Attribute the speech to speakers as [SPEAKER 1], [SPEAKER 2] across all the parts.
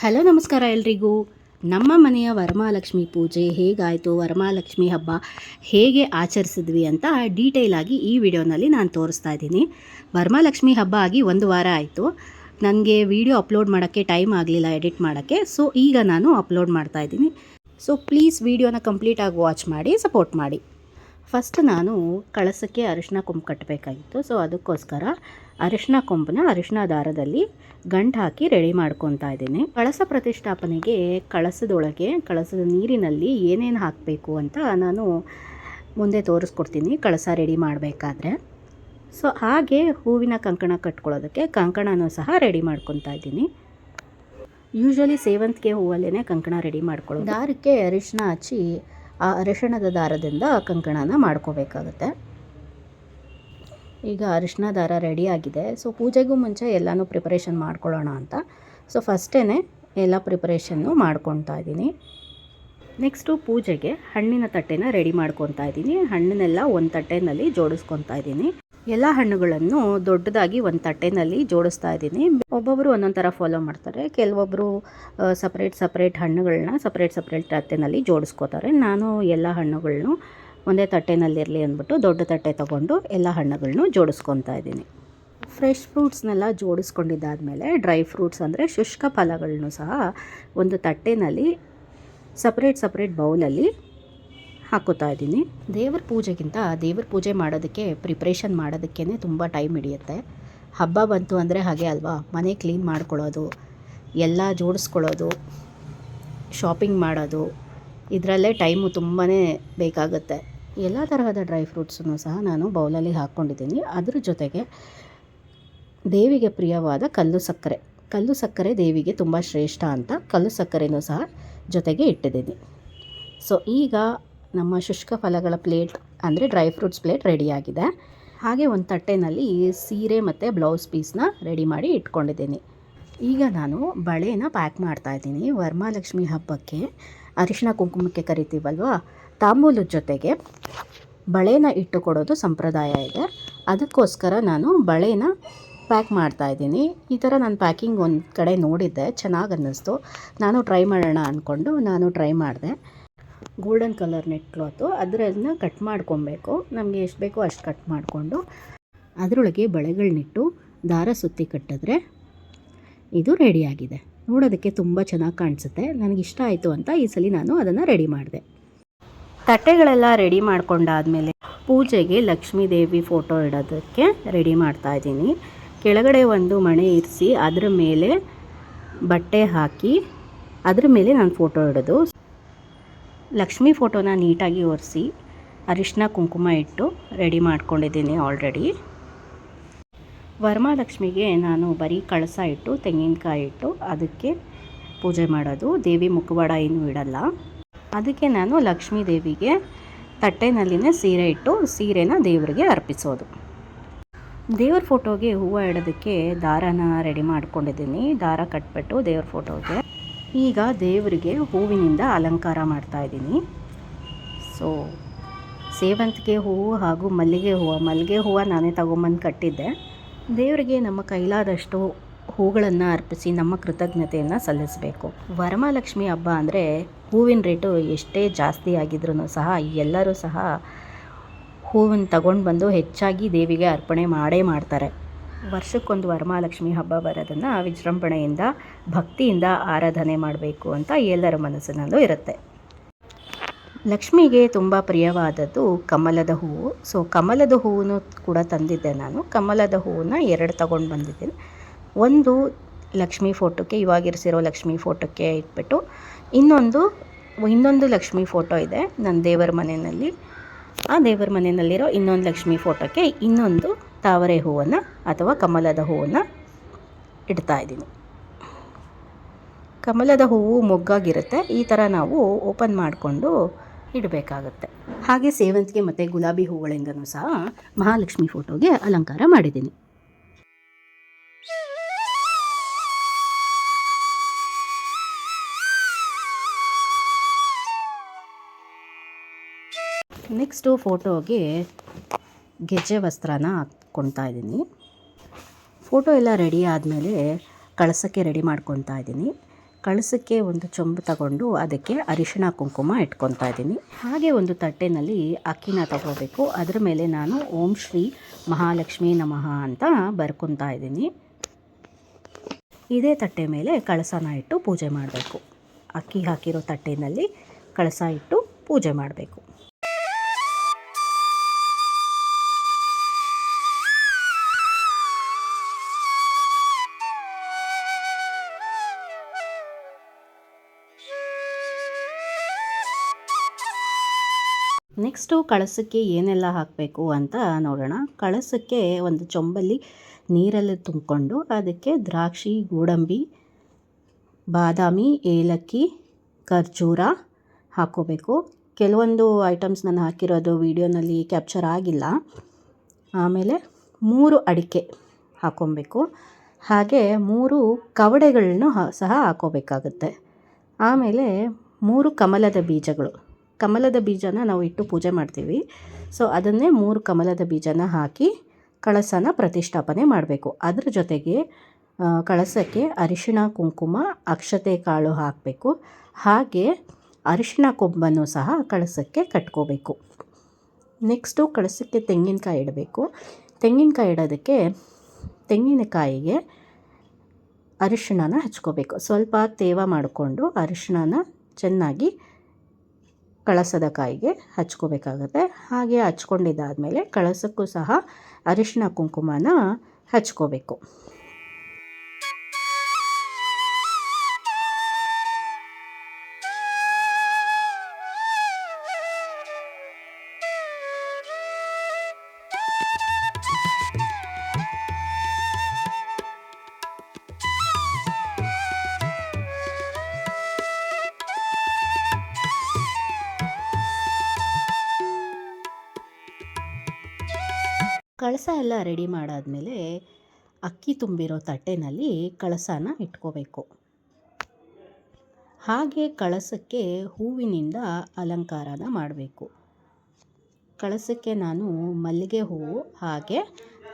[SPEAKER 1] Hello ನಮಸ್ಕಾರ ಎಲ್ರಿಗೂ. ನಮ್ಮ ಮನೆಯ ವರಮಹಾಲಕ್ಷ್ಮಿ ಪೂಜೆ ಹೇಗಾಯಿತು, ವರಮಹಾಲಕ್ಷ್ಮಿ ಹಬ್ಬ ಹೇಗೆ ಆಚರಿಸಿದ್ವಿ ಅಂತ ಡೀಟೇಲಾಗಿ ಈ ವಿಡಿಯೋನಲ್ಲಿ ನಾನು ತೋರಿಸ್ತಾ ಇದ್ದೀನಿ. ವರಮಹಾಲಕ್ಷ್ಮಿ ಹಬ್ಬ ಆಗಿ 1 ವಾರ ಆಯಿತು. ನನಗೆ ವಿಡಿಯೋ ಅಪ್ಲೋಡ್ ಮಾಡೋಕ್ಕೆ ಟೈಮ್ ಆಗಲಿಲ್ಲ ಎಡಿಟ್ ಮಾಡೋಕ್ಕೆ. ಸೊ ಈಗ ನಾನು ಅಪ್ಲೋಡ್ ಮಾಡ್ತಾ ಇದ್ದೀನಿ. ಸೊ ಪ್ಲೀಸ್ ವಿಡಿಯೋನ ಕಂಪ್ಲೀಟಾಗಿ ವಾಚ್ ಮಾಡಿ ಸಪೋರ್ಟ್ ಮಾಡಿ. ಫಸ್ಟ್ ನಾನು ಕಳಸಕ್ಕೆ ಅರಿಶಿನ ಕೊಂಬು ಕಟ್ಟಬೇಕಾಗಿತ್ತು. ಸೊ ಅದಕ್ಕೋಸ್ಕರ ಅರಿಶಿನ ಕೊಂಬನ್ನ ಅರಿಶಿನ ದಾರದಲ್ಲಿ ಗಂಟು ಹಾಕಿ ರೆಡಿ ಮಾಡ್ಕೊತಾ ಇದ್ದೀನಿ. ಕಳಸ ಪ್ರತಿಷ್ಠಾಪನೆಗೆ ಕಳಸದ ನೀರಿನಲ್ಲಿ ಏನೇನು ಹಾಕಬೇಕು ಅಂತ ನಾನು ಮುಂದೆ ತೋರಿಸ್ಕೊಡ್ತೀನಿ ಕಳಸ ರೆಡಿ ಮಾಡಬೇಕಾದ್ರೆ. ಸೊ ಹಾಗೆ ಹೂವಿನ ಕಂಕಣ ಕಟ್ಕೊಳ್ಳೋದಕ್ಕೆ ಕಂಕಣನೂ ಸಹ ರೆಡಿ ಮಾಡ್ಕೊತಾ ಇದ್ದೀನಿ. ಯೂಶ್ವಲಿ ಸೇವಂತಿಗೆ ಹೂವಲ್ಲೇ ಕಂಕಣ ರೆಡಿ ಮಾಡ್ಕೊಳ್ಳೋದು. ದಾರಕ್ಕೆ ಅರಿಶಿನ ಹಚ್ಚಿ ಆ ಅರಿಶಿಣದ ದಾರದಿಂದ ಕಂಕಣನ ಮಾಡ್ಕೋಬೇಕಾಗುತ್ತೆ. ಈಗ ಅರಿಶಿನ ದಾರ ರೆಡಿಯಾಗಿದೆ. ಸೊ ಪೂಜೆಗೂ ಮುಂಚೆ ಎಲ್ಲನೂ ಪ್ರಿಪರೇಷನ್ ಮಾಡ್ಕೊಳ್ಳೋಣ ಅಂತ ಸೊ ಫಸ್ಟೇ ಎಲ್ಲ ಪ್ರಿಪರೇಷನ್ನು ಮಾಡ್ಕೊತಾ ಇದ್ದೀನಿ. ನೆಕ್ಸ್ಟು ಪೂಜೆಗೆ ಹಣ್ಣಿನ ತಟ್ಟೆನ ರೆಡಿ ಮಾಡ್ಕೊತಾ ಇದ್ದೀನಿ. ಹಣ್ಣನ್ನೆಲ್ಲ ಒಂದು ತಟ್ಟೆನಲ್ಲಿ ಜೋಡಿಸ್ಕೊತಾ ಇದ್ದೀನಿ. ಎಲ್ಲ ಹಣ್ಣುಗಳನ್ನು ದೊಡ್ಡದಾಗಿ ಒಂದು ತಟ್ಟೆನಲ್ಲಿ ಜೋಡಿಸ್ತಾ ಇದ್ದೀನಿ. ಒಬ್ಬೊಬ್ಬರು ಒಂದೊಂದು ಥರ ಫಾಲೋ ಮಾಡ್ತಾರೆ. ಕೆಲವೊಬ್ಬರು ಸಪ್ರೇಟ್ ಹಣ್ಣುಗಳನ್ನ ಸಪ್ರೇಟ್ ತಟ್ಟೆನಲ್ಲಿ ಜೋಡಿಸ್ಕೋತಾರೆ. ನಾನು ಎಲ್ಲ ಹಣ್ಣುಗಳನ್ನು ಒಂದೇ ತಟ್ಟೆನಲ್ಲಿರಲಿ ಅಂದ್ಬಿಟ್ಟು ದೊಡ್ಡ ತಟ್ಟೆ ತೊಗೊಂಡು ಎಲ್ಲ ಹಣ್ಣುಗಳನ್ನು ಜೋಡಿಸ್ಕೊತಾ ಇದ್ದೀನಿ. ಫ್ರೆಶ್ ಫ್ರೂಟ್ಸ್ನೆಲ್ಲ ಜೋಡಿಸ್ಕೊಂಡಿದ್ದಾದಮೇಲೆ ಡ್ರೈ ಫ್ರೂಟ್ಸ್ ಅಂದರೆ ಶುಷ್ಕ ಫಲಗಳನ್ನು ಸಹ ಒಂದು ತಟ್ಟೆನಲ್ಲಿ ಸಪ್ರೇಟ್ ಬೌಲಲ್ಲಿ ಹಾಕೋತಾ ಇದ್ದೀನಿ. ದೇವ್ರ ಪೂಜೆ ಮಾಡೋದಕ್ಕೆ ಪ್ರಿಪ್ರೇಷನ್ ಮಾಡೋದಕ್ಕೇ ತುಂಬ ಟೈಮ್ ಹಿಡಿಯುತ್ತೆ. ಹಬ್ಬ ಬಂತು ಅಂದರೆ ಹಾಗೆ ಅಲ್ವಾ, ಮನೆ ಕ್ಲೀನ್ ಮಾಡ್ಕೊಳ್ಳೋದು, ಎಲ್ಲ ಜೋಡಿಸ್ಕೊಳ್ಳೋದು, ಶಾಪಿಂಗ್ ಮಾಡೋದು, ಇದರಲ್ಲೇ ಟೈಮು ತುಂಬಾ ಬೇಕಾಗುತ್ತೆ. ಎಲ್ಲ ತರಹದ ಡ್ರೈ ಫ್ರೂಟ್ಸನ್ನು ಸಹ ನಾನು ಬೌಲಲ್ಲಿ ಹಾಕ್ಕೊಂಡಿದ್ದೀನಿ. ಅದ್ರ ಜೊತೆಗೆ ದೇವಿಗೆ ಪ್ರಿಯವಾದ ಕಲ್ಲು ಸಕ್ಕರೆ ದೇವಿಗೆ ತುಂಬ ಶ್ರೇಷ್ಠ ಅಂತ ಕಲ್ಲು ಸಕ್ಕರೆನೂ ಸಹ ಜೊತೆಗೆ ಇಟ್ಟಿದ್ದೀನಿ. ಸೊ ಈಗ ನಮ್ಮ ಶುಷ್ಕ ಫಲಗಳ ಪ್ಲೇಟ್ ಅಂದರೆ ಡ್ರೈ ಫ್ರೂಟ್ಸ್ ಪ್ಲೇಟ್ ರೆಡಿಯಾಗಿದೆ. ಹಾಗೆ ಒಂದು ತಟ್ಟೆನಲ್ಲಿ ಸೀರೆ ಮತ್ತು ಬ್ಲೌಸ್ ಪೀಸ್ನ ರೆಡಿ ಮಾಡಿ ಇಟ್ಕೊಂಡಿದ್ದೀನಿ. ಈಗ ನಾನು ಬಳೆನ ಪ್ಯಾಕ್ ಮಾಡ್ತಾಯಿದ್ದೀನಿ. ವರಮಹಾಲಕ್ಷ್ಮಿ ಹಬ್ಬಕ್ಕೆ ಅರಿಶಿನ ಕುಂಕುಮಕ್ಕೆ ಕರಿತೀವಲ್ವ, ತಾಂಬೂಲದ ಜೊತೆಗೆ ಬಳೆನ ಇಟ್ಟು ಕೊಡೋದು ಸಂಪ್ರದಾಯ ಇದೆ. ಅದಕ್ಕೋಸ್ಕರ ನಾನು ಬಳೆನ ಪ್ಯಾಕ್ ಮಾಡ್ತಾಯಿದ್ದೀನಿ. ಈ ಥರ ನಾನು ಪ್ಯಾಕಿಂಗ್ ಒಂದು ಕಡೆ ನೋಡಿದ್ದೆ, ಚೆನ್ನಾಗಿ ಅನ್ನಿಸ್ತು. ನಾನು ಟ್ರೈ ಮಾಡೋಣ ಅಂದ್ಕೊಂಡು ಟ್ರೈ ಮಾಡಿದೆ. ಗೋಲ್ಡನ್ ಕಲರ್ ನೆಟ್ ಕ್ಲಾತು ಅದರನ್ನ ಕಟ್ ಮಾಡ್ಕೊಬೇಕು. ನಮಗೆ ಎಷ್ಟು ಬೇಕೋ ಅಷ್ಟು ಕಟ್ ಮಾಡಿಕೊಂಡು ಅದರೊಳಗೆ ಬಳೆಗಳನ್ನಿಟ್ಟು ದಾರ ಸುತ್ತಿ ಕಟ್ಟಿದ್ರೆ ಇದು ರೆಡಿಯಾಗಿದೆ. ನೋಡೋದಕ್ಕೆ ತುಂಬ ಚೆನ್ನಾಗಿ ಕಾಣಿಸುತ್ತೆ. ನನಗಿಷ್ಟ ಆಯಿತು ಅಂತ ಈ ಸಲ ನಾನು ಅದನ್ನು ರೆಡಿ ಮಾಡಿದೆ. ತಟ್ಟೆಗಳೆಲ್ಲ ರೆಡಿ ಮಾಡ್ಕೊಂಡಾದಮೇಲೆ ಪೂಜೆಗೆ ಲಕ್ಷ್ಮೀ ದೇವಿ ಫೋಟೋ ಇಡೋದಕ್ಕೆ ರೆಡಿ ಮಾಡ್ತಾಯಿದ್ದೀನಿ. ಕೆಳಗಡೆ ಒಂದು ಮಣೆ ಇರಿಸಿ ಅದರ ಮೇಲೆ ಬಟ್ಟೆ ಹಾಕಿ ಅದ್ರ ಮೇಲೆ ನಾನು ಫೋಟೋ ಇಡೋದು. ಲಕ್ಷ್ಮೀ ಫೋಟೋನ ನೀಟಾಗಿ ಒರೆಸಿ ಅರಿಶಿನ ಕುಂಕುಮ ಇಟ್ಟು ರೆಡಿ ಮಾಡ್ಕೊಂಡಿದ್ದೀನಿ ಆಲ್ರೆಡಿ. ವರಮಹಾಲಕ್ಷ್ಮಿಗೆ ನಾನು ಬರೀ ಕಳಸ ಇಟ್ಟು ತೆಂಗಿನಕಾಯಿ ಇಟ್ಟು ಅದಕ್ಕೆ ಪೂಜೆ ಮಾಡೋದು. ದೇವಿ ಮುಖವಾಡ ಏನೂ ಇಡಲ್ಲ. ಅದಕ್ಕೆ ನಾನು ಲಕ್ಷ್ಮೀ ದೇವಿಗೆ ತಟ್ಟೆನಲ್ಲಿನೇ ಸೀರೆ ಇಟ್ಟು ಸೀರೆನ ದೇವರಿಗೆ ಅರ್ಪಿಸೋದು. ದೇವ್ರ ಫೋಟೋಗೆ ಹೂವು ಇಡೋದಕ್ಕೆ ದಾರನ ರೆಡಿ ಮಾಡ್ಕೊಂಡಿದ್ದೀನಿ. ದಾರ ಕಟ್ಬಿಟ್ಟು ದೇವ್ರ ಫೋಟೋಗೆ ಈಗ ದೇವರಿಗೆ ಹೂವಿನಿಂದ ಅಲಂಕಾರ ಮಾಡ್ತಾಯಿದ್ದೀನಿ. ಸೊ ಸೇವಂತಿಗೆ ಹೂವು ಹಾಗೂ ಮಲ್ಲಿಗೆ ಹೂವು ನಾನೇ ತೊಗೊಂಬಂದು ಕಟ್ಟಿದ್ದೆ. ದೇವರಿಗೆ ನಮ್ಮ ಕೈಲಾದಷ್ಟು ಹೂಗಳನ್ನು ಅರ್ಪಿಸಿ ನಮ್ಮ ಕೃತಜ್ಞತೆಯನ್ನು ಸಲ್ಲಿಸಬೇಕು. ವರಮಹಾಲಕ್ಷ್ಮಿ ಹಬ್ಬ ಅಂದರೆ ಹೂವಿನ ರೇಟು ಎಷ್ಟೇ ಜಾಸ್ತಿ ಆಗಿದ್ರೂ ಸಹ ಎಲ್ಲರೂ ಸಹ ಹೂವನ್ನು ತಗೊಂಡು ಬಂದು ಹೆಚ್ಚಾಗಿ ದೇವಿಗೆ ಅರ್ಪಣೆ ಮಾಡ್ತಾರೆ. ವರ್ಷಕ್ಕೊಂದು ವರಮಹಾಲಕ್ಷ್ಮಿ ಹಬ್ಬ ಬರೋದನ್ನು ವಿಜೃಂಭಣೆಯಿಂದ ಭಕ್ತಿಯಿಂದ ಆರಾಧನೆ ಮಾಡಬೇಕು ಅಂತ ಎಲ್ಲರ ಮನಸ್ಸಿನಲ್ಲೂ ಇರುತ್ತೆ. ಲಕ್ಷ್ಮಿಗೆ ತುಂಬ ಪ್ರಿಯವಾದದ್ದು ಕಮಲದ ಹೂವು. ಸೊ ಕಮಲದ ಹೂವನ್ನು ಕೂಡ ತಂದಿದ್ದೆ ನಾನು. ಕಮಲದ ಹೂವನ್ನ 2 ತಗೊಂಡು ಬಂದಿದ್ದೀನಿ. ಒಂದು ಲಕ್ಷ್ಮೀ ಫೋಟೋಕ್ಕೆ, ಇವಾಗಿರಿಸಿರೋ ಲಕ್ಷ್ಮೀ ಫೋಟೋಕ್ಕೆ ಇಟ್ಬಿಟ್ಟು ಇನ್ನೊಂದು ಲಕ್ಷ್ಮೀ ಫೋಟೋ ಇದೆ ನನ್ನ ದೇವರ ಮನೆಯಲ್ಲಿ. ಆ ದೇವರ ಮನೆಯಲ್ಲಿರೋ ಇನ್ನೊಂದು ಲಕ್ಷ್ಮೀ ಫೋಟೋಕ್ಕೆ ಇನ್ನೊಂದು ತಾವರೆ ಹೂವನ್ನು ಅಥವಾ ಕಮಲದ ಹೂವನ್ನು ಇಡ್ತಾಯಿದ್ದೀನಿ. ಕಮಲದ ಹೂವು ಮೊಗ್ಗಾಗಿರುತ್ತೆ. ಈ ಥರ ನಾವು ಓಪನ್ ಮಾಡಿಕೊಂಡು ಇಡಬೇಕಾಗುತ್ತೆ. ಹಾಗೆ ಸೇವಂತಿಗೆ ಮತ್ತು ಗುಲಾಬಿ ಹೂಗಳಿಂದನೂ ಸಹ ಮಹಾಲಕ್ಷ್ಮಿ ಫೋಟೋಗೆ ಅಲಂಕಾರ ಮಾಡಿದ್ದೀನಿ. ನೆಕ್ಸ್ಟು ಫೋಟೋಗೆ ಗೆಜ್ಜೆ ವಸ್ತ್ರನ ಹಾಕ್ಕೊಳ್ತಾ ಇದ್ದೀನಿ. ಫೋಟೋ ಎಲ್ಲ ರೆಡಿ ಆದಮೇಲೆ ಕಳಸಕ್ಕೆ ರೆಡಿ ಮಾಡ್ಕೊತಾ ಇದ್ದೀನಿ. ಕಳಸಕ್ಕೆ ಒಂದು ಚೊಂಬು ತಗೊಂಡು ಅದಕ್ಕೆ ಅರಿಶಿಣ ಕುಂಕುಮ ಇಟ್ಕೊತಾ ಇದ್ದೀನಿ. ಹಾಗೆ ಒಂದು ತಟ್ಟೆನಲ್ಲಿ ಅಕ್ಕಿನ ತಗೋಬೇಕು. ಅದರ ಮೇಲೆ ನಾನು ಓಂ ಶ್ರೀ ಮಹಾಲಕ್ಷ್ಮೀ ನಮಃ ಅಂತ ಬರ್ಕೊತಾ ಇದ್ದೀನಿ. ಇದೇ ತಟ್ಟೆ ಮೇಲೆ ಕಳಸನ ಇಟ್ಟು ಪೂಜೆ ಮಾಡಬೇಕು. ಅಕ್ಕಿ ಹಾಕಿರೋ ತಟ್ಟೆಯಲ್ಲಿ ಕಳಸ ಇಟ್ಟು ಪೂಜೆ ಮಾಡಬೇಕು. ನೆಕ್ಸ್ಟು ಕಳಸಕ್ಕೆ ಏನೆಲ್ಲ ಹಾಕಬೇಕು ಅಂತ ನೋಡೋಣ. ಕಳಸಕ್ಕೆ ಒಂದು ಚೊಂಬಲ್ಲಿ ನೀರಲ್ಲಿ ತುಂಬಿಕೊಂಡು ಅದಕ್ಕೆ ದ್ರಾಕ್ಷಿ, ಗೋಡಂಬಿ, ಬಾದಾಮಿ, ಏಲಕ್ಕಿ, ಖರ್ಜೂರ ಹಾಕ್ಕೋಬೇಕು. ಕೆಲವೊಂದು ಐಟಮ್ಸ್ ನಾನು ಹಾಕಿರೋದು ವಿಡಿಯೋನಲ್ಲಿ ಕ್ಯಾಪ್ಚರ್ ಆಗಿಲ್ಲ. ಆಮೇಲೆ 3 ಅಡಿಕೆ ಹಾಕ್ಕೊಬೇಕು. ಹಾಗೆ 3 ಕವಡೆಗಳನ್ನ ಸಹ ಹಾಕ್ಕೋಬೇಕಾಗುತ್ತೆ. ಆಮೇಲೆ 3 ಕಮಲದ ಬೀಜಗಳು. ಕಮಲದ ಬೀಜನ ನಾವು ಇಟ್ಟು ಪೂಜೆ ಮಾಡ್ತೀವಿ. ಸೊ ಅದನ್ನೇ 3 ಕಮಲದ ಬೀಜನ ಹಾಕಿ ಕಳಸನ ಪ್ರತಿಷ್ಠಾಪನೆ ಮಾಡಬೇಕು. ಅದ್ರ ಜೊತೆಗೆ ಕಳಸಕ್ಕೆ ಅರಿಶಿಣ ಕುಂಕುಮ, ಅಕ್ಷತೆ ಕಾಳು ಹಾಕಬೇಕು. ಹಾಗೆ ಅರಿಶಿಣ ಕೊಂಬನ್ನು ಸಹ ಕಳಸಕ್ಕೆ ಕಟ್ಕೋಬೇಕು. ನೆಕ್ಸ್ಟು ಕಳಸಕ್ಕೆ ತೆಂಗಿನಕಾಯಿ ಇಡಬೇಕು. ತೆಂಗಿನಕಾಯಿ ಇಡೋದಕ್ಕೆ ತೆಂಗಿನಕಾಯಿಗೆ ಅರಿಶಿಣನ ಹಚ್ಕೋಬೇಕು. ಸ್ವಲ್ಪ ತೇವ ಮಾಡಿಕೊಂಡು ಅರಿಶಿಣನ ಚೆನ್ನಾಗಿ ಕಳಸದ ಕಾಯಿಗೆ ಹಚ್ಕೋಬೇಕಾಗತ್ತೆ. ಹಾಗೆ ಹಚ್ಕೊಂಡಿದ್ದಾದಮೇಲೆ ಕಳಸಕ್ಕೂ ಸಹ ಅರಿಶಿಣ ಕುಂಕುಮನ ಹಚ್ಕೋಬೇಕು. ಕಳಸ ಎಲ್ಲ ರೆಡಿ ಮಾಡಾದಮೇಲೆ ಅಕ್ಕಿ ತುಂಬಿರೋ ತಟ್ಟೆನಲ್ಲಿ ಕಳಸನ ಇಟ್ಕೋಬೇಕು. ಹಾಗೆ ಕಳಸಕ್ಕೆ ಹೂವಿನಿಂದ ಅಲಂಕಾರನ ಮಾಡಬೇಕು. ಕಳಸಕ್ಕೆ ನಾನು ಮಲ್ಲಿಗೆ ಹೂವು ಹಾಗೆ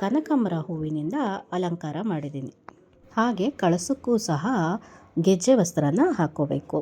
[SPEAKER 1] ಕನಕಾಂಬರ ಹೂವಿನಿಂದ ಅಲಂಕಾರ ಮಾಡಿದ್ದೀನಿ. ಹಾಗೆ ಕಳಸಕ್ಕೂ ಸಹ ಗೆಜ್ಜೆ ವಸ್ತ್ರನ ಹಾಕ್ಕೋಬೇಕು.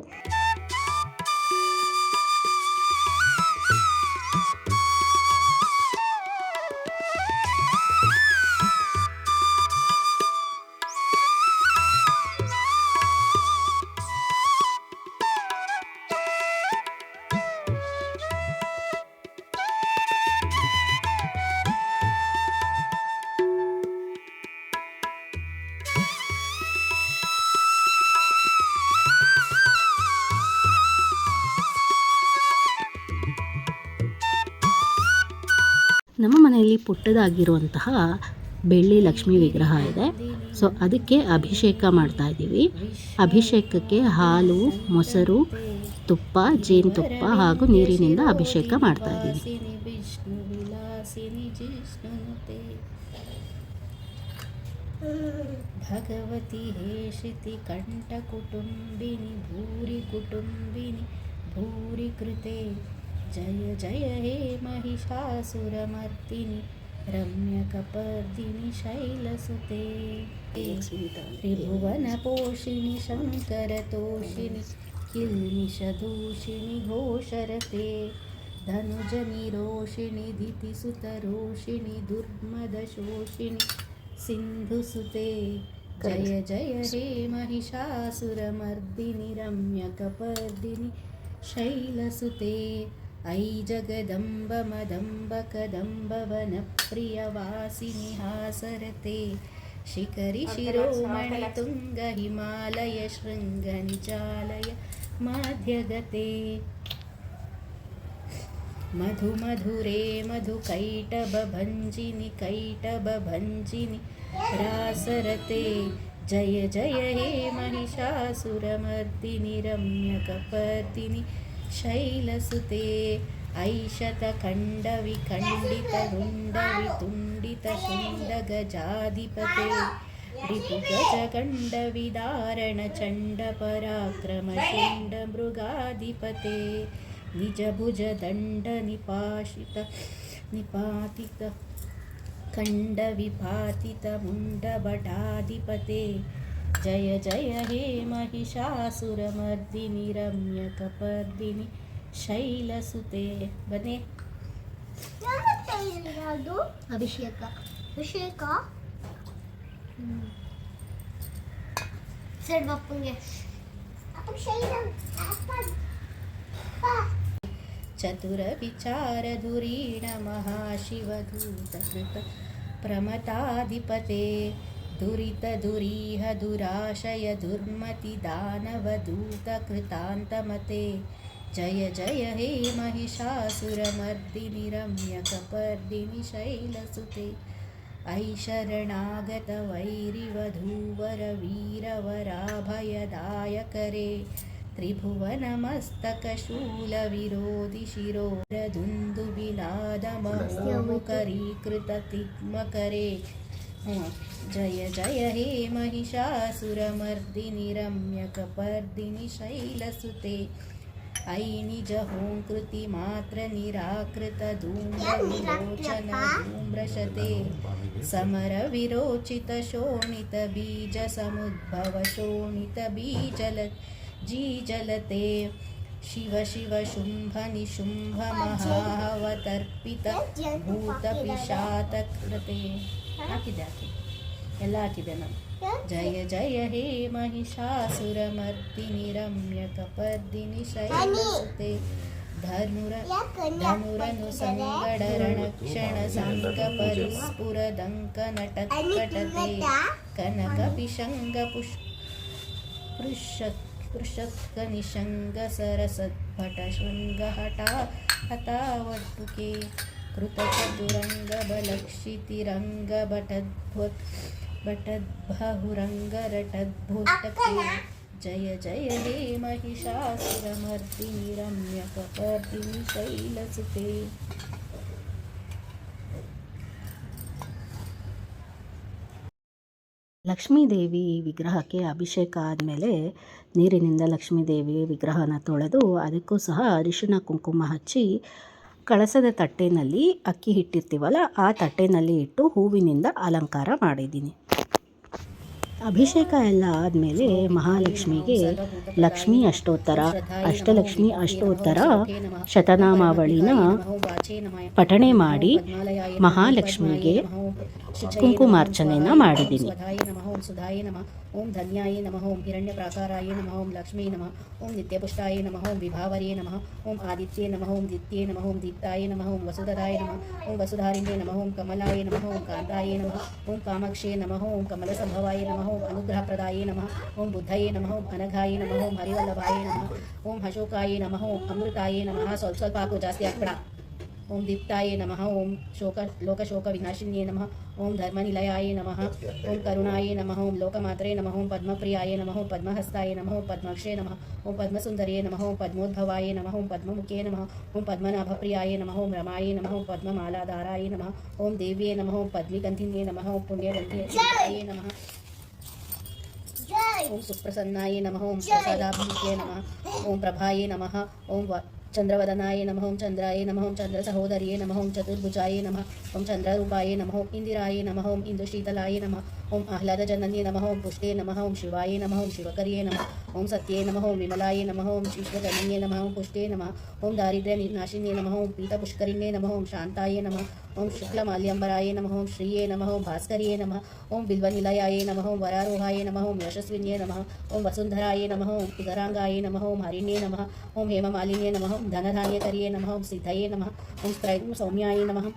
[SPEAKER 1] ನಮ್ಮ ಮನೆಯಲ್ಲಿ ಪುಟ್ಟದಾಗಿರುವಂತಹ ಬೆಳ್ಳಿ ಲಕ್ಷ್ಮೀ ವಿಗ್ರಹ ಇದೆ. ಸೊ ಅದಕ್ಕೆ ಅಭಿಷೇಕ ಮಾಡ್ತಾ ಇದ್ದೀವಿ. ಅಭಿಷೇಕಕ್ಕೆ ಹಾಲು, ಮೊಸರು, ತುಪ್ಪ, ಜೇನುತುಪ್ಪ ಹಾಗೂ ನೀರಿನಿಂದ ಅಭಿಷೇಕ ಮಾಡ್ತಾ ಇದ್ದೀವಿ. ಭಗವತಿ ಹೇಷಿತಿ ಕಂಠ ಕುಟುಂಬಿನಿ ಭೂರಿ ಕುಟುಂಬಿನಿ ಭೂರಿ ಕೃತೆ ಜಯ ಜಯ ಹೇ ಮಹಿಷಾಸುರಮರ್ದಿನಿ ರಮ್ಯಕಪರ್ದಿನಿ ಶೈಲಸುತೆ ತ್ರಿಭುವನ ಪೋಷಿಣಿ ಶಂಕರತೋಷಿಣಿ ಕಿಲ್ನಿಷದೂಷಿಣಿ ಘೋಷರತೆ ಧನುಜನಿರೋಷಿಣಿ ದಿತಿಸುತರೋಷಿಣಿ ದುರ್ಮದಶೋಷಿಣಿ ಸಿಂಧುಸುತೆ ಜಯ ಜಯ ಹೇ ಮಹಿಷಾಸುರಮರ್ದಿನಿ ರಮ್ಯಕಪರ್ದಿನಿ ಶೈಲಸುತೆ ಐ ಜಗದಂಬ ಮದಂಬ ಕದಂಬ ವನ ಪ್ರಿಯವಾಸಿನಿ ಹಾಸರತೆ ಶಿಖರಿ ಶಿರೋಮಣಿ ತುಂಗ ಹಿಮಾಲಯ ಶೃಂಗ ನಿಚಾಲಯ ಮಾಧ್ಯಗತೆ ಮಧು ಮಧುರೇ ಮಧು ಕೈಟಭ ಭಂಜಿನಿ ರಾಸರತೆ ಜಯ ಜಯ ಹೇ ಮಹಿಷಾಸುರಮರ್ದಿನಿ ರಮ್ಯಕಪರ್ದಿನಿ ಶೈಲಸುತೆ ಐಶತ ಖಂಡವಿ ಖಂಡಿತ ರುಂಡವಿ ತುಂಡಿತ ಶುಂಡ ಗಜಾಧಿಪತೆ ರಿಪು ಗಜ ಗಂಡವಿ ಧಾರಣ ಚಂಡ ಪರಾಕ್ರಮ ಶುಂಡ ಮೃಗಾಧಿಪತೆ ನಿಜ ಭುಜ ದಂಡ ನಿಪಾತಿತ ಖಂಡ ವಿಪಾತಿತ ಮುಂಡ ಭಟಾಧಿಪತೆ जय जय हे महिषासुरमर्दिनि रम्यकपर्दिनि शैलसुते बने
[SPEAKER 2] ಯಾವುದು ಅಭಿಷೇಕ ಅಭಿಷೇಕ ಸರ್ ಬಪ್ಪಂಗೆ
[SPEAKER 1] चतुरविचारधुरीण महाशिवधूतकृत प्रमताधिपते दुरितदुरीह दुराशय दुर्मतिदानवदूतकृतान्तमते जय जय हे महिषासुरमर्दिनि रम्यकपर्दिनि शैलसुते ऐशरणागतवैरिवधूवरवीरवराभयदायकरे त्रिभुवनमस्तकशूलविरोधि शिरोरदुन्दुबिनादमहोमुखरीकृततिग्मकरे जय जय हे महिषासुरमर्दिनि रम्यकपर्दिनि शैलसुते ऐ निजहोङ्कृतिमात्रनिराकृतधूम्रविलोचन धूम्रशते समरविरोचितशोणितबीजसमुद्भवशोणितबीजलते शिव शिव शुम्भ निशुम्भ महावतर्पित भूतपिशातकृते ಹಾಕಿದೆ ಎಲ್ಲ ಹಾಕಿದೆ ನಾನು जय जय हे महिषासुरमर्दिनि रम्यकपर्दिनि शैलसुते धनुरनुसङ्गडरणक्षणसङ्गपरिस्फुरदङ्कनटत्कटते कनकपिशङ्गपुष्पृषत्कनिशङ्गसरसद्भटशृङ्गहटा हतावटुके कृतचतुरङ्गबलक्षितिरङ्गबटद्बहुरङ्गरटद्भुटके जय जय हे महिषासुरमर्दिनि रम्यकपर्दिनि शैलसुते ಲಕ್ಷ್ಮೀದೇವಿ ವಿಗ್ರಹಕ್ಕೆ ಅಭಿಷೇಕ ಆದಮೇಲೆ ನೀರಿನಿಂದ ಲಕ್ಷ್ಮೀದೇವಿ ವಿಗ್ರಹನ ತೊಳೆದು ಅದಕ್ಕೂ ಸಹ ಅರಿಶಿಣ ಕುಂಕುಮ ಹಚ್ಚಿ ಕಳಸದ ತಟ್ಟೆನಲ್ಲಿ ಅಕ್ಕಿ ಹಿಟ್ಟಿರ್ತೀವಲ್ಲ ಆ ತಟ್ಟೆನಲ್ಲಿ ಇಟ್ಟು ಹೂವಿನಿಂದ ಅಲಂಕಾರ ಮಾಡಿದ್ದೀನಿ. ಅಭಿಷೇಕ ಎಲ್ಲ ಆದಮೇಲೆ ಮಹಾಲಕ್ಷ್ಮಿಗೆ ಲಕ್ಷ್ಮೀ ಅಷ್ಟೋತ್ತರ ಅಷ್ಟಲಕ್ಷ್ಮಿ ಅಷ್ಟೋತ್ತರ ಶತನಾಮಾವಳಿನ ಪಠಣೆ ಮಾಡಿ ಮಹಾಲಕ್ಷ್ಮಿಗೆ ಕುಂಕುಮಾರ್ಚನೆಯನ್ನು ಮಾಡಿದ್ದೀನಿ.
[SPEAKER 3] ओम धन्याय नमः ओम हिरण्यप्राकाराय नमः ओम लक्ष्मी नमः ओम नित्यपुष्टाय नमः ओम विभावर्ये नमः ओम आदित्ये नमः ओम दित्ये नमः ओम दीप्ताय नमः ओम वसुधराय नमः ओम वसुधारिणे नमः ओम कमलाय नमः ओम कांताय नमः ओम कामाक्षे नमः ओम कमलसंभवाय नमः ओम अनुग्रहप्रदाय नमः ओम बुद्धये नमः ओम अनघाय नमः ओम हरिवल्लभाय नमः ओम अशोकाय नमः ओम अमृताय नमः ಸ್ವಲ್ಪ ಸ್ವಲ್ಪ ಹಾಕು ಜಾಸ್ತಿ ಹಾಕ್ಬೇಡ. ओम दीप्ताय नमः ओम लोकशोकविनाशिन्ये नमः ओम धर्मनिलयाय नमः ओम करुणाय नमः ओम लोकमात्रे नमः ओम पद्मप्रियाय नमः ओम पद्महस्ताय नमः ओम पद्मक्षे नमः ओम पद्मसुन्दर्ये नमः ओम पद्मोद्भवाय नमः ओम पद्ममुखे नमः ओम पद्मनाभप्रियाय नमः ओम रमाय नमः ओम पद्ममालाधाराय नमः ओम देव्ये नमः ओम पद्मिगन्धिन्ये नमः ओम पुण्यगन्धिये नमः ओम सुप्रसन्नाय नमः ओम प्रसादाभिमुखे नमः ओम प्रभाये नमः ओम चंद्रवदनाय नमः ओम चंद्राय नमः ओम चंद्रसहोदर्ये नमः ओम चतुर्भुजाय नमः ओम चंद्ररूपाय नमः ओम इंदिराय नमः ओम इंदुशीतलाय नमः ओम आह्लादजनन्ये नमः ओम पुष्टे नमः ओम शिवाय नमः ओम शिवकर्ये नमः ओम सत्ये नमः ओम विमलाय नमः ओम शीश्वजनन्ये नमः ओम पुष्टे नमः ओम दारिद्र्यनाशिन्ये नमः ओम पीतपुष्करिण्ये नमः ओम शान्ताय नमः ओम शुक्लमाल्यम्बराय नमः ओम श्रिये नमः ओम भास्कर्ये नमः ओम बिल्वनिलयाय नमः ओम वरारोहाय नमः ओम यशस्विन्ये नमः ओम वसुन्धराय नमः ओम उदरांगाय नमः ओम हरिण्ये नमः ओम हेममालिन्ये नमः ओम धनधान्यकर्ये नमः ओम सिद्धये नमः ओम सौम्याय नमः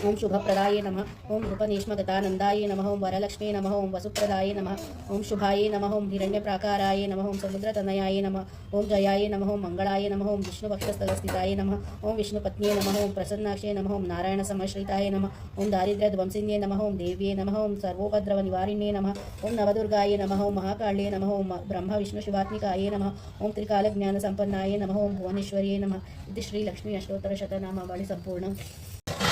[SPEAKER 3] ओम शुभप्रदाय नमः ओम उपनेष्मगतानन्दाय नमः ओम वरलक्ष्मे नमः ओम वसुप्रदाय नमः ओम शुभाय नमः ओम हिरण्यप्राकाराय नमः ओम समुद्रतनयाय नमः ओम जयाय नमः ओम मंगलाय नमः ओम विष्णुपक्षस्थलस्थिताय नमः ओम विष्णुपत्न्ये नमः ओम प्रसन्नाक्षे नमः ओम नारायणसमश्रिताय नमः ओम दारिद्र्यध्वंसिन्ये नमः ओम देव्ये नमः ओम सर्वोपद्रवनिवारिण्ये नमः ओम नवदुर्गाय नमः ओम महाकाल्ये नमः ओम ब्रह्मविष्णुशिवात्मिकाय नमः ओम त्रिकालज्ञानसम्पन्नाय नमः ओम भुवनेश्वर्ये नमः इति श्रीलक्ष्मी अष्टोत्तरशतनामावळि सम्पूर्णम्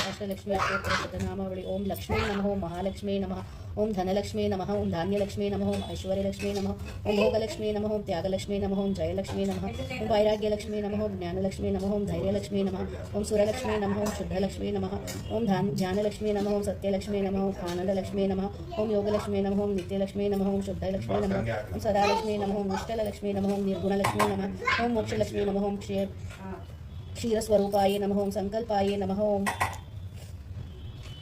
[SPEAKER 3] अष्टलक्ष्मी अष्टोत्तरशतनामावळि ओम लक्ष्मी नमः ओम महालक्ष्मी नमः ಓಂ ಧನಲಕ್ಷ್ಮೀ ನಮಃ ಓಂ ಧಾನ್ಯಲಕ್ಷ್ಮೀ ನಮಃ ಓಂ ಐಶ್ವರ್ಯಲಕ್ಷ್ಮೀ ನಮಃ ಓಂ ಭೋಗಲಕ್ಷ್ಮೀ ನಮಃ ಓಂ ತ್ಯಾಗಲಕ್ಷ್ಮೀ ನಮಃ ಓಂ ಜಯಲಕ್ಷ್ಮೀ ನಮಃ ಓಂ ವೈರಾಗ್ಯಲಕ್ಷ್ಮೀ ನಮಃ ಓಂ ಜ್ಞಾನಲಕ್ಷ್ಮೀ ನಮಃ ಓಂ ಧೈರ್ಯಲಕ್ಷ್ಮೀ ನಮಃ ಓಂ ಸುರಲಕ್ಷ್ಮೀ ನಮಃ ಓಂ ಶುದ್ಧಲಕ್ಷ್ಮೀ ನಮಃ ಓಂ ಧ್ಯಾನಲಕ್ಷ್ಮೀ ನಮಃ ಓಂ ಸತ್ಯಲಕ್ಷ್ಮೀ ನಮಃ ಓಂ ಆನಂದಲಕ್ಷ್ಮೀ ನಮಃ ಓಂ ಯೋಗಲಕ್ಷ್ಮೀ ನಮಃ ಓಂ ನಿತ್ಯಲಕ್ಷ್ಮೀ ನಮಃ ಓಂ ಶುದ್ಧಲಕ್ಷ್ಮೀ ನಮಃ ಓಂ ಸದಾಲಕ್ಷ್ಮೀ ನಮಃ ಓಂ ನಿಷ್ಠಲಕ್ಷ್ಮೀ ನಮಃ ಓಂ ನಿರ್ಗುಣಲಕ್ಷ್ಮೀ ನಮಃ ಓಂ ಮೋಕ್ಷಲಕ್ಷ್ಮೀ ನಮಃ ಓಂ क्षीरस्वरूपाय नमः ओं संकल्पाय नमः ओं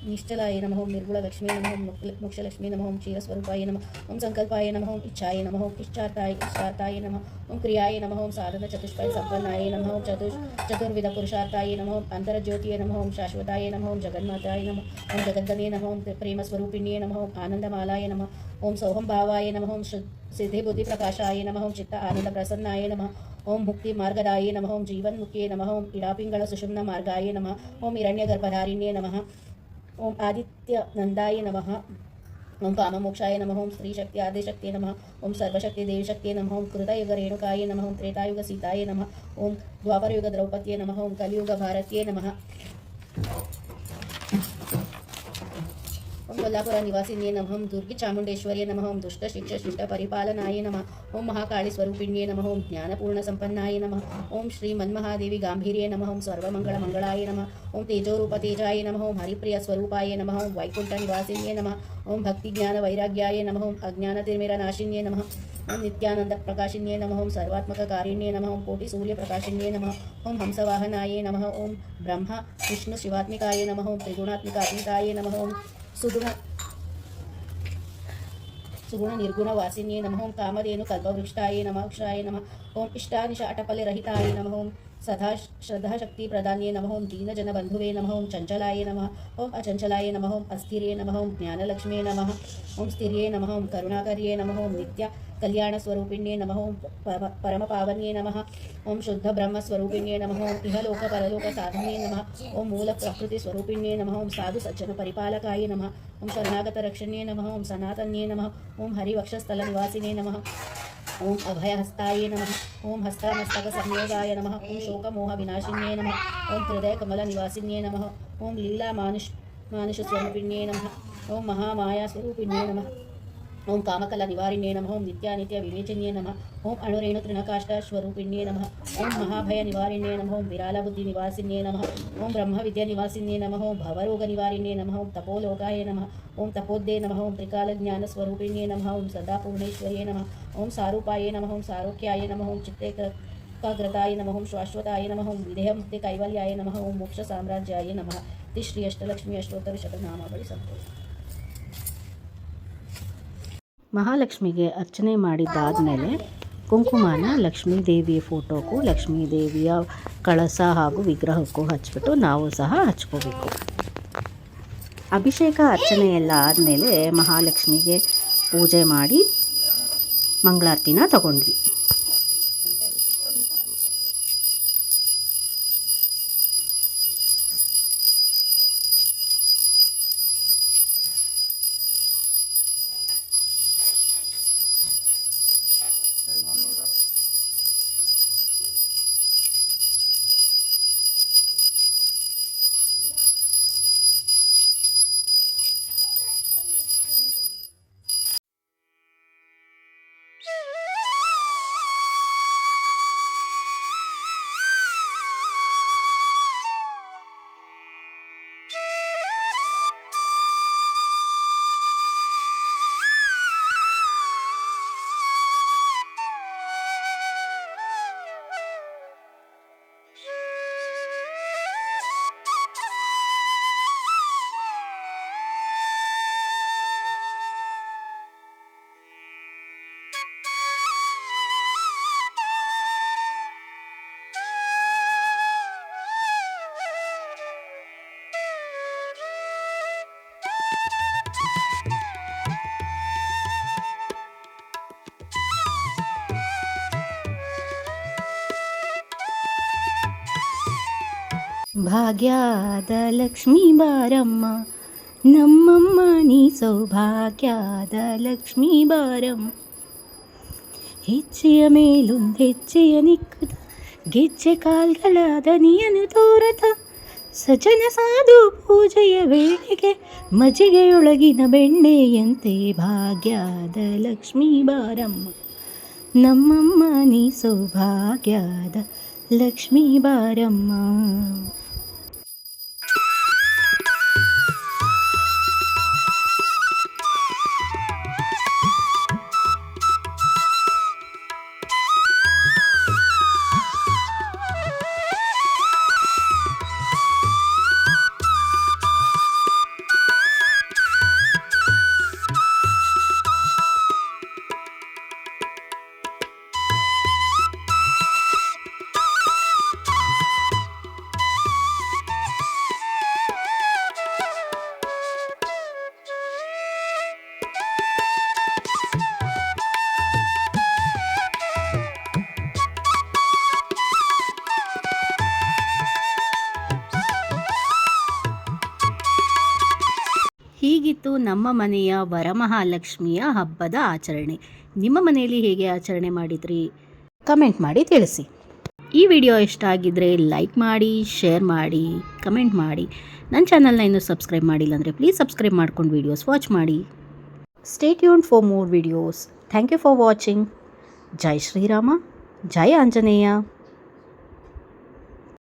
[SPEAKER 3] निष्ठलाय नमः ओं निर्गुणलक्ष्मी नमः ओं मोक्षलक्ष्मी नमः ओं क्षीरस्वरूपाय नमः ओं संकल्पाय नमः ओं इच्छाय नमः ओं इष्टार्थाय नमः ओं क्रियाय नमः ओं साधन चतुष्पद संपन्नाय नमः ओं चतुर्विध पुरुषार्थाय नमः ओं अंतरज्योतिये नमः ओं शाश्वताय नमः ओं जगन्माताय नमः ओं जगद्गणे नमः ओं प्रेमस्वरूपिण्ये नमः ओं आनन्दमालाय नमः ओं सोहं भावाय नमः ओं सिद्धिबुद्धिप्रकाशाय नमः ओं चित्त आनन्दप्रसन्नाय नमः ओं मुक्ति मार्गदाय नमः ओं जीवन्मुख्ये नमः ओं इडापिंगल सुषुम्न मार्गाय नमः ओं हिरण्यगर्भधारिण्ये नमः ओं आदित्यनन्दाय नमः ओं काममोक्षाय नमः ओं स्त्रीशक्ति आदिशक्ति नमः ओं सर्वशक्ति देवशक्ति नमः ओं कृतयुग रेणुकाय नमः ओं त्रेतायुग सीताय नमः ओं द्वापरयुग द्रौपद्ये नमः ओं कलियुग भारत्ये नमः ओं कोल्हापुर निवासिन्ये नमः ओं दुर्गी चामुण्डेश्वर्ये नमः ओं दुष्ट शिक्ष शिष्ट परिपालनाय नमः ओं महाकाली स्वरूपिण्ये नमः ओं ज्ञानपूर्ण संपन्नाय नमः ओं श्री मन्महादेवी गांभीर्ये नमः ओं सर्वमंगल मंगलाय नमः ओं तेजोरूप तेजाय नमः ओं हरिप्रिय स्वरूपाय नमः ओं वैकुंठ निवासिन्ये नमः ओं भक्ति ज्ञान वैराग्याय नमः ओं अज्ञान तिमिरनाशिन्ये नमः ओं नित्यानंद प्रकाशिन्ये नमः ओं सर्वात्मक कारिण्ये नमः ओं कोटि सूर्य प्रकाशिन्ये नमः ओं हंसवाहनाय नमः ओं ब्रह्मा विष्णु शिवात्मिकाय नमः ओं त्रिगुणात्मिकात्मिकाय नमः ओं सुगुण निर्गुण वासिन्ये नमः ओं कामधेनु कल्पवृक्षाय नमः अक्षराय नमः ओं इष्टानिश अटफलरहिताय नमः ओं सदा श्रद्धा शक्ति प्रदान्ये नमः ओं दीनजन बंधुवे नमः ओं चंचलाय नमः ओं अचंचलाय नमः ओं अस्थिर्ये नमः ओं ज्ञानलक्ष्मी नमः ओं स्थिर्ये नमः ओं करुणाकर्ये नमः ओं नित्य कल्याण स्वरूपिण्ये नमः ओं परम पावन्ये नमः ओं शुद्ध ब्रह्म स्वरूपिण्ये नमः ओं इहलोक परलोक साधन्ये नमः ओं मूल प्रकृति स्वरूपिण्ये नमः ओं साधु सज्जन परिपालकाय नमः ओं शरणागत रक्षण्ये नमः ओं सनातन्ये नमः ओं हरिवक्षस्थल निवासिने नमः ओं अभयहस्ताय नमः ओं हस्तमस्तक संयोगाय नमः ओं शोकमोह विनाशिन्ये नमः ओं हृदय कमल निवासिन्ये नमः ओं लीला मानुष स्वरूपिण्ये नमः ओं महामाया स्वरूपिण्ये नमः ओं कामकला निवारिण्ये नमः ओं नित्यानित्य विवेचन्ये नमः ओं अणुरेणु तृणकाष्ठ स्वरूपिण्ये नमः ओं महाभय निवारिण्ये नमः ओं विराल बुद्धि निवासिन्ये नमः ओं ब्रह्म विद्या निवासिन्ये नमः ओं भवरोग निवारिण्ये नमः ओं तपोलोकाय नमः ओं तपोद्ये नमः ओं त्रिकाल ज्ञान स्वरूपिण्ये नमः ओं सदा पूर्णेश्वर्ये नमः ओं सारूपाय नमः ओं सारोक्याय नमः ओं चित्ते काग्रताय नमः ओं शाश्वताय नमः ओं विदेह मुक्ति कैवल्याय नमः ओं मोक्ष साम्राज्याय नमः श्री अष्टलक्ष्मी अष्टोत्तर शतनामावಳಿ ಸಂಪೂರ್ಣ.
[SPEAKER 1] ಮಹಾಲಕ್ಷ್ಮಿಗೆ ಅರ್ಚನೆ ಮಾಡಿದ್ದಾದಮೇಲೆ ಕುಂಕುಮನ ಲಕ್ಷ್ಮೀ ದೇವಿಯ ಫೋಟೋಗೂ ಲಕ್ಷ್ಮೀ ದೇವಿಯ ಕಳಸ ಹಾಗೂ ವಿಗ್ರಹಕ್ಕೂ ಹಚ್ಬಿಟ್ಟು ನಾವು ಸಹ ಹಚ್ಕೋಬೇಕು. ಅಭಿಷೇಕ ಅರ್ಚನೆ ಎಲ್ಲ ಆದಮೇಲೆ ಮಹಾಲಕ್ಷ್ಮಿಗೆ ಪೂಜೆ ಮಾಡಿ ಮಂಗಳಾರತಿನ ತಗೊಂಡ್ವಿ. ಭಾಗ್ಯದ ಲಕ್ಷ್ಮೀ ಬಾರಮ್ಮ ನಮ್ಮಮ್ಮ ನೀ ಸೌಭಾಗ್ಯದ ಲಕ್ಷ್ಮೀ ಬಾರಮ್ಮ. ಹೆಜ್ಜೆಯ ಮೇಲೊಂದು ಹೆಜ್ಜೆಯ ನಿಕ್ಕುತ್ತ ಗೆಜ್ಜೆ ಕಾಲ್ಗಳ ದನಿಯನ್ನು ತೋರತ ಸಜ್ಜನ ಸಾಧು ಪೂಜೆಯ ವೇಳೆಗೆ ಮಜ್ಜಿಗೆಯೊಳಗಿನ ಬೆಣ್ಣೆಯಂತೆ ಭಾಗ್ಯದ ಲಕ್ಷ್ಮೀ ಬಾರಮ್ಮ, ನಮ್ಮಮ್ಮ ನೀ ಸೌಭಾಗ್ಯದ ಲಕ್ಷ್ಮೀ ಬಾರಮ್ಮ. ಹೀಗಿತ್ತು ನಮ್ಮ ಮನೆಯ ವರಮಹಾಲಕ್ಷ್ಮಿಯ ಹಬ್ಬದ ಆಚರಣೆ. ನಿಮ್ಮ ಮನೆಯಲ್ಲಿ ಹೇಗೆ ಆಚರಣೆ ಮಾಡಿದ್ರಿ? ಕಮೆಂಟ್ ಮಾಡಿ ತಿಳಿಸಿ. ಈ ವಿಡಿಯೋ ಇಷ್ಟ ಆಗಿದ್ದರೆ ಲೈಕ್ ಮಾಡಿ, ಶೇರ್ ಮಾಡಿ, ಕಮೆಂಟ್ ಮಾಡಿ. ನನ್ನ ಚಾನಲ್ನ ಇನ್ನೂ ಸಬ್ಸ್ಕ್ರೈಬ್ ಮಾಡಿಲ್ಲ ಅಂದರೆ ಪ್ಲೀಸ್ ಸಬ್ಸ್ಕ್ರೈಬ್ ಮಾಡ್ಕೊಂಡು ವೀಡಿಯೋಸ್ ವಾಚ್ ಮಾಡಿ. Stay tuned for more videos. Thank you for watching. Jai Shrirama, Jai Anjaneya.